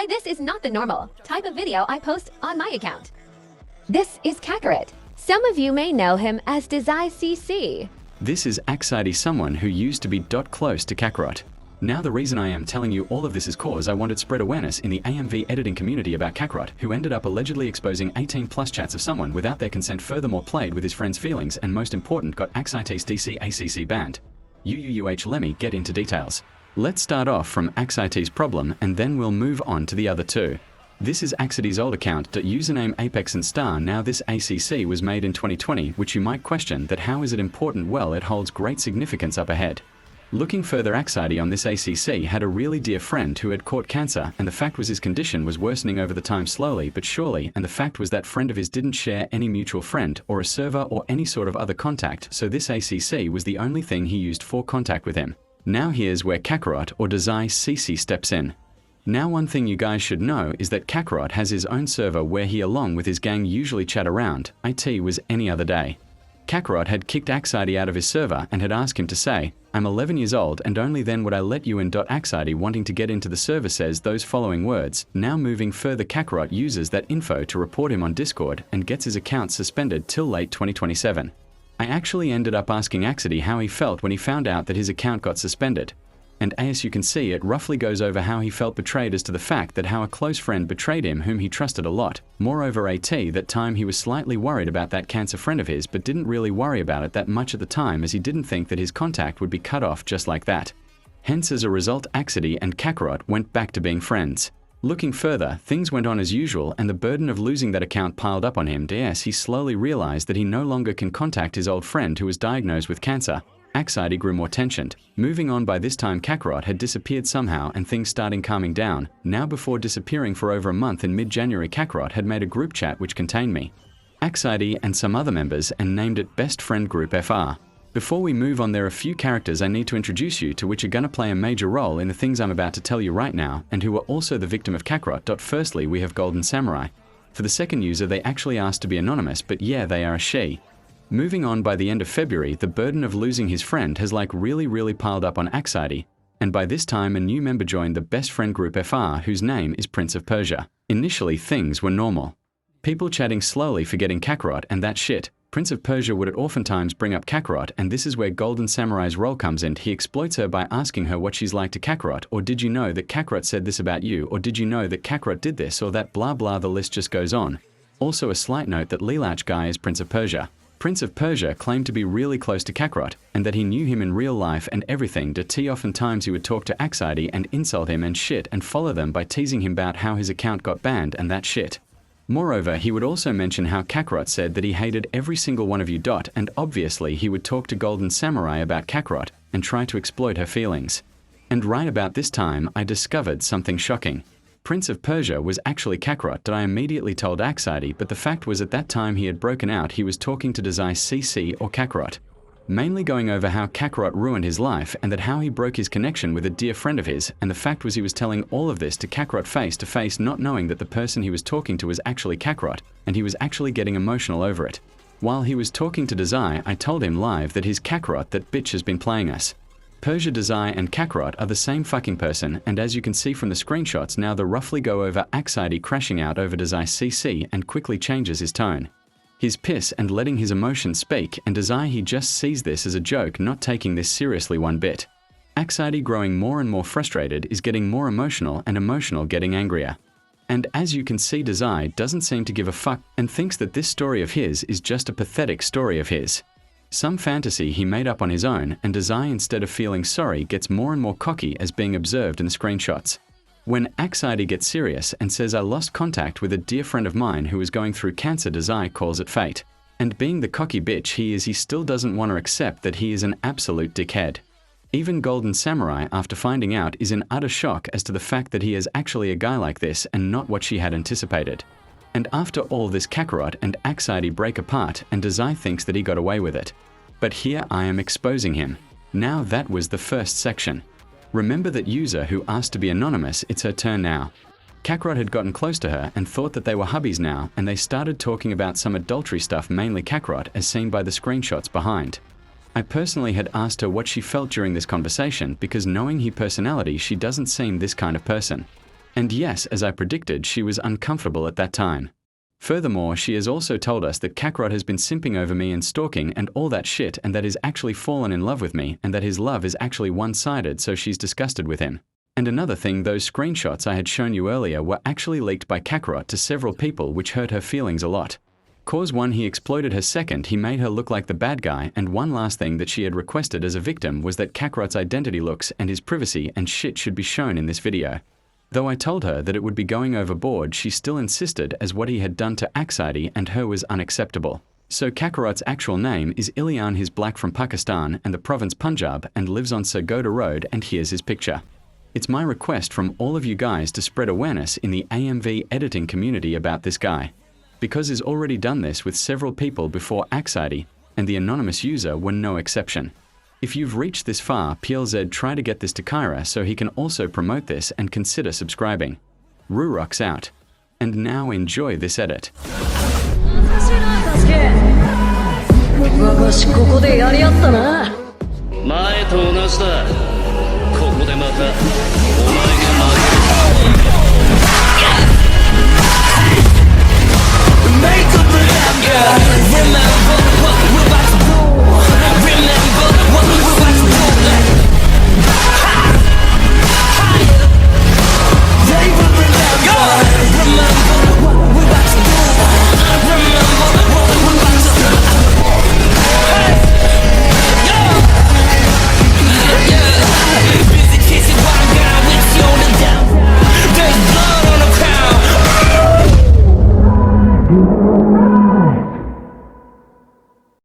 Why this is not the normal type of video I post on my account. This is Kakarot. Some of you may know him as doxxing. This is actually someone who used to be close to Kakarot. Now the reason I am telling you all of this is cause I wanted to spread awareness in the AMV editing community about Kakarot, who ended up allegedly exposing 18+ chats of someone without their consent, furthermore played with his friend's feelings, and most important got Axite's DCACC banned. Let me get into details. Let's start off from Axite's problem and then we'll move on to the other two. This is Axite's old account, username Apex and Star. Now this ACC was made in 2020, which you might question that how is it important? Well, it holds great significance up ahead. Looking further, Axite on this ACC had a really dear friend who had caught cancer, and the fact was his condition was worsening over the time slowly but surely, and the fact was that friend of his didn't share any mutual friend or a server or any sort of other contact, so this ACC was the only thing he used for contact with him. Now here's where Kakarot or doxxing steps in. Now one thing you guys should know is that Kakarot has his own server where he along with his gang usually chat around. It was any other day. Kakarot had kicked Axite out of his server and had asked him to say, "I'm 11 years old and only then would I let you in." Axite, wanting to get into the server, says those following words. Now moving further, Kakarot uses that info to report him on Discord and gets his account suspended till late 2027. I actually ended up asking Axite how he felt when he found out that his account got suspended. And as you can see, it roughly goes over how he felt betrayed as to the fact that how a close friend betrayed him whom he trusted a lot. Moreover, that time he was slightly worried about that cancer friend of his but didn't really worry about it that much at the time as he didn't think that his contact would be cut off just like that. Hence as a result, Axite and Kakarot went back to being friends. Looking further, things went on as usual and the burden of losing that account piled up on him. He slowly realized that he no longer can contact his old friend who was diagnosed with cancer. Axite grew more tensioned. Moving on, by this time Kakarot had disappeared somehow and things starting calming down. Now before disappearing for over a month in mid-January, Kakarot had made a group chat which contained me, Axite and some other members and named it Best Friend Group FR. Before we move on, there are a few characters I need to introduce you to which are gonna play a major role in the things I'm about to tell you right now and who are also the victim of Kakarot. Firstly, we have Golden Samurai. For the second user, they actually asked to be anonymous, but yeah, they are a she. Moving on, by the end of February, the burden of losing his friend has really piled up on Axite, and by this time a new member joined the Best Friend Group FR whose name is Prince of Persia. Initially things were normal. People chatting slowly, forgetting Kakarot and that shit. Prince of Persia would oftentimes bring up Kakarot, and this is where Golden Samurai's role comes in. He exploits her by asking her what she's like to Kakarot, or did you know that Kakarot said this about you, or did you know that Kakarot did this or that, blah blah, the list just goes on. Also a slight note that Leelach guy is Prince of Persia. Prince of Persia claimed to be really close to Kakarot and that he knew him in real life and everything. Oftentimes he would talk to Axite and insult him and shit and follow them by teasing him about how his account got banned and that shit. Moreover, he would also mention how Kakarot said that he hated every single one of you. And obviously he would talk to Golden Samurai about Kakarot and try to exploit her feelings. And right about this time I discovered something shocking. Prince of Persia was actually Kakarot. I immediately told Axite, but the fact was at that time he had broken out. He was talking to doxxing or Kakarot, mainly going over how Kakarot ruined his life and that how he broke his connection with a dear friend of his, and the fact was he was telling all of this to Kakarot face to face, not knowing that the person he was talking to was actually Kakarot, and he was actually getting emotional over it. While he was talking to doxxing, I told him live that his Kakarot, that bitch, has been playing us. Persia, doxxing and Kakarot are the same fucking person, and as you can see from the screenshots now, they roughly go over Axite crashing out over doxxing and quickly changes his tone. He's pissed and letting his emotions speak, and doxxing, he just sees this as a joke, not taking this seriously one bit. Axite, growing more and more frustrated, is getting more emotional and emotional getting angrier. And as you can see, doxxing doesn't seem to give a fuck and thinks that this story of his is just a pathetic story of his. Some fantasy he made up on his own, and doxxing, instead of feeling sorry, gets more and more cocky as being observed in the screenshots. When Axite gets serious and says I lost contact with a dear friend of mine who is going through cancer, doxxing calls it fate. And being the cocky bitch he is, he still doesn't want to accept that he is an absolute dickhead. Even Golden Samurai, after finding out, is in utter shock as to the fact that he is actually a guy like this and not what she had anticipated. And after all this, Kakarot and Axite break apart and doxxing thinks that he got away with it. But here I am exposing him. Now that was the first section. Remember that user who asked to be anonymous, it's her turn now. Kakarot had gotten close to her and thought that they were hubbies now, and they started talking about some adultery stuff, mainly Kakarot, as seen by the screenshots behind. I personally had asked her what she felt during this conversation because knowing her personality, she doesn't seem this kind of person. And yes, as I predicted, she was uncomfortable at that time. Furthermore, she has also told us that Kakarot has been simping over me and stalking and all that shit, and that he's actually fallen in love with me, and that his love is actually one-sided, so she's disgusted with him. And another thing, those screenshots I had shown you earlier were actually leaked by Kakarot to several people, which hurt her feelings a lot. Cause 1, he exploited her. 2nd, he made her look like the bad guy, and one last thing that she had requested as a victim was that Kakarot's identity looks and his privacy and shit should be shown in this video. Though I told her that it would be going overboard, she still insisted, as what he had done to Aksadi and her was unacceptable. So Kakarot's actual name is Ilyan, he's black from Pakistan and the province Punjab and lives on Sargodha Road, and here's his picture. It's my request from all of you guys to spread awareness in the AMV editing community about this guy, because he's already done this with several people before Aksadi, and the anonymous user were no exception. If you've reached this far, PLZ, try to get this to Kyra so he can also promote this and consider subscribing. Rurock's out. And now enjoy this edit. 私ここでやり合ったな。前と同じだ。ここでまた